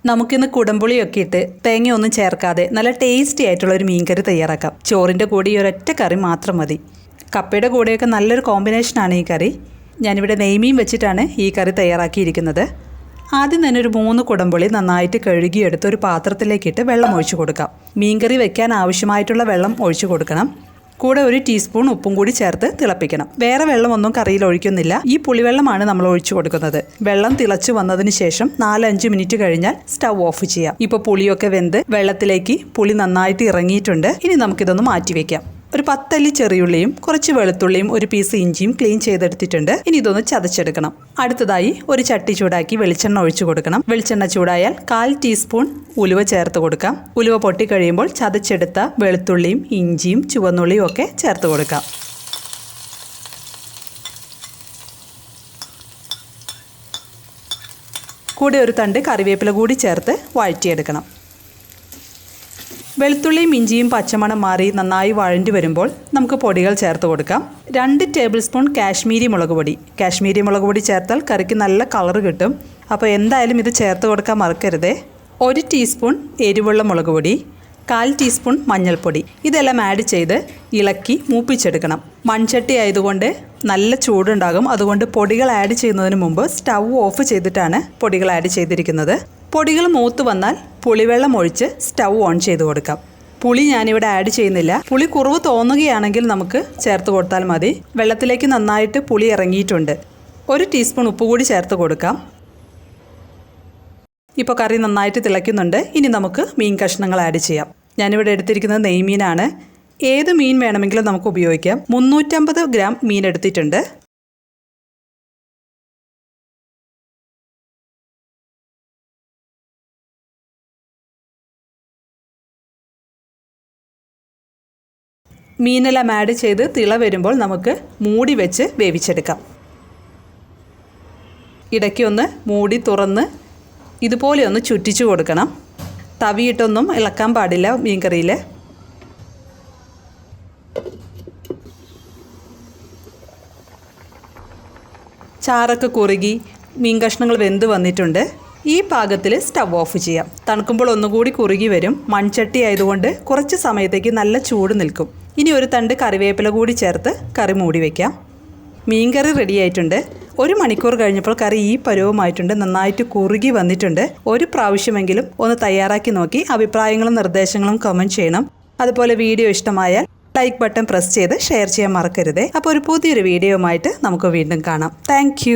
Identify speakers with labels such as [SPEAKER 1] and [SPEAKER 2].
[SPEAKER 1] നമുക്കിന്ന് കുടംപുളിയൊക്കെ ഇട്ട് തേങ്ങയൊന്നും ചേർക്കാതെ നല്ല ടേസ്റ്റി ആയിട്ടുള്ള ഒരു മീൻകറി തയ്യാറാക്കാം. ചോറിൻ്റെ കൂടെ ഈ ഒരൊറ്റ കറി മാത്രം മതി. കപ്പയുടെ കൂടെയൊക്കെ നല്ലൊരു കോമ്പിനേഷനാണ് ഈ കറി. ഞാനിവിടെ നെയ്മീൻ വെച്ചിട്ടാണ് ഈ കറി തയ്യാറാക്കിയിരിക്കുന്നത്. ആദ്യം തന്നെ ഒരു 3 കുടംപുളി നന്നായിട്ട് കഴുകിയെടുത്ത് ഒരു പാത്രത്തിലേക്കിട്ട് വെള്ളം ഒഴിച്ചു കൊടുക്കാം. മീൻകറി വെക്കാൻ ആവശ്യമായിട്ടുള്ള വെള്ളം ഒഴിച്ചു കൊടുക്കണം. കൂടെ 1 ടീസ്പൂൺ ഉപ്പും കൂടി ചേർത്ത് തിളപ്പിക്കണം. വേറെ വെള്ളമൊന്നും കറിയിൽ ഒഴിക്കുന്നില്ല. ഈ പുളിവെള്ളമാണ് നമ്മൾ ഒഴിച്ചു കൊടുക്കുന്നത്. വെള്ളം തിളച്ചു വന്നതിന് ശേഷം 4-5 മിനിറ്റ് കഴിഞ്ഞാൽ സ്റ്റൗ ഓഫ് ചെയ്യാം. ഇപ്പോൾ പുളിയൊക്കെ വെന്ത് വെള്ളത്തിലേക്ക് പുളി നന്നായിട്ട് ഇറങ്ങിയിട്ടുണ്ട്. ഇനി നമുക്കിതൊന്ന് മാറ്റി വയ്ക്കാം. ഒരു 10 അല്ലി ചെറിയുള്ളിയും കുറച്ച് വെളുത്തുള്ളിയും 1 പീസ് ഇഞ്ചിയും ക്ലീൻ ചെയ്തെടുത്തിട്ടുണ്ട്. ഇനി ഇതൊന്ന് ചതച്ചെടുക്കണം. അടുത്തതായി ഒരു ചട്ടി ചൂടാക്കി വെളിച്ചെണ്ണ ഒഴിച്ചു കൊടുക്കണം. വെളിച്ചെണ്ണ ചൂടായാൽ 1/4 ടീസ്പൂൺ ഉലുവ ചേർത്ത് കൊടുക്കാം. ഉലുവ പൊട്ടി കഴിയുമ്പോൾ ചതച്ചെടുത്ത വെളുത്തുള്ളിയും ഇഞ്ചിയും ചുവന്നുള്ളിയും ഒക്കെ ചേർത്ത് കൊടുക്കാം. കൂടെ ഒരു തണ്ട് കറിവേപ്പില കൂടി ചേർത്ത് വഴറ്റിയെടുക്കണം. വെളുത്തുള്ളിയും ഇഞ്ചിയും പച്ചമണം മാറി നന്നായി വഴണ്ടി വരുമ്പോൾ നമുക്ക് പൊടികൾ ചേർത്ത് കൊടുക്കാം. 2 ടേബിൾ സ്പൂൺ കാശ്മീരി മുളക് പൊടി. കാശ്മീരി മുളക് പൊടി ചേർത്താൽ കറിക്ക് നല്ല കളർ കിട്ടും. അപ്പോൾ എന്തായാലും ഇത് ചേർത്ത് കൊടുക്കാൻ മറക്കരുതേ. 1 ടീസ്പൂൺ എരിവുള്ള മുളക് പൊടി, 1/4 ടീസ്പൂൺ മഞ്ഞൾപ്പൊടി. ഇതെല്ലാം ആഡ് ചെയ്ത് ഇളക്കി മൂപ്പിച്ചെടുക്കണം. മൺചട്ടി ആയതുകൊണ്ട് നല്ല ചൂടുണ്ടാകും. അതുകൊണ്ട് പൊടികൾ ആഡ് ചെയ്യുന്നതിന് മുമ്പ് സ്റ്റൗ ഓഫ് ചെയ്തിട്ടാണ് പൊടികൾ ആഡ് ചെയ്തിരിക്കുന്നത്. പൊടികൾ മൂത്ത് വന്നാൽ പുളിവെള്ളം ഒഴിച്ച് സ്റ്റൗ ഓൺ ചെയ്ത് കൊടുക്കാം. പുളി ഞാനിവിടെ ആഡ് ചെയ്യുന്നില്ല. പുളി കുറവ് തോന്നുകയാണെങ്കിൽ നമുക്ക് ചേർത്ത് കൊടുത്താൽ മതി. വെള്ളത്തിലേക്ക് നന്നായിട്ട് പുളി ഇറങ്ങിയിട്ടുണ്ട്. 1 ടീസ്പൂൺ ഉപ്പ് കൂടി ചേർത്ത് കൊടുക്കാം. ഇപ്പോൾ കറി നന്നായിട്ട് തിളയ്ക്കുന്നുണ്ട്. ഇനി നമുക്ക് മീൻ കഷ്ണങ്ങൾ ആഡ് ചെയ്യാം. ഞാനിവിടെ എടുത്തിരിക്കുന്നത് നെയ്മീനാണ്. ഏത് മീൻ വേണമെങ്കിലും നമുക്ക് ഉപയോഗിക്കാം. 350 ഗ്രാം മീൻ എടുത്തിട്ടുണ്ട്. മീനെല്ലാം ആഡ് ചെയ്ത് തിള വരുമ്പോൾ നമുക്ക് മൂടി വെച്ച് വേവിച്ചെടുക്കാം. ഇടയ്ക്ക് ഒന്ന് മൂടി തുറന്ന് ഇതുപോലെ ഒന്ന് ചുറ്റിച്ചു കൊടുക്കണം. തവിയിട്ടൊന്നും ഇളക്കാൻ പാടില്ല മീൻകറിയിൽ. ചാറൊക്കെ കുറുകി മീൻ കഷ്ണങ്ങൾ വെന്ത് വന്നിട്ടുണ്ട്. ഈ പാകത്തിൽ സ്റ്റൗ ഓഫ് ചെയ്യാം. തണുക്കുമ്പോൾ ഒന്നുകൂടി കുറുകി വരും. മൺചട്ടി ആയതുകൊണ്ട് കുറച്ച് സമയത്തേക്ക് നല്ല ചൂട് നിൽക്കും. ഇനി ഒരു തണ്ട് കറിവേപ്പില കൂടി ചേർത്ത് കറി മൂടി വയ്ക്കാം. മീൻ കറി റെഡി ആയിട്ടുണ്ട്. 1 മണിക്കൂർ കഴിഞ്ഞപ്പോൾ കറി ഈ പരുവമായിട്ടുണ്ട്. നന്നായിട്ട് കുറുകി വന്നിട്ടുണ്ട്. ഒരു പ്രാവശ്യമെങ്കിലും ഒന്ന് തയ്യാറാക്കി നോക്കി അഭിപ്രായങ്ങളും നിർദ്ദേശങ്ങളും കമൻറ്റ് ചെയ്യണം. അതുപോലെ വീഡിയോ ഇഷ്ടമായാൽ ലൈക്ക് ബട്ടൺ പ്രസ് ചെയ്ത് ഷെയർ ചെയ്യാൻ മറക്കരുതേ. അപ്പോൾ ഒരു പുതിയൊരു വീഡിയോയുമായിട്ട് നമുക്ക് വീണ്ടും കാണാം. താങ്ക്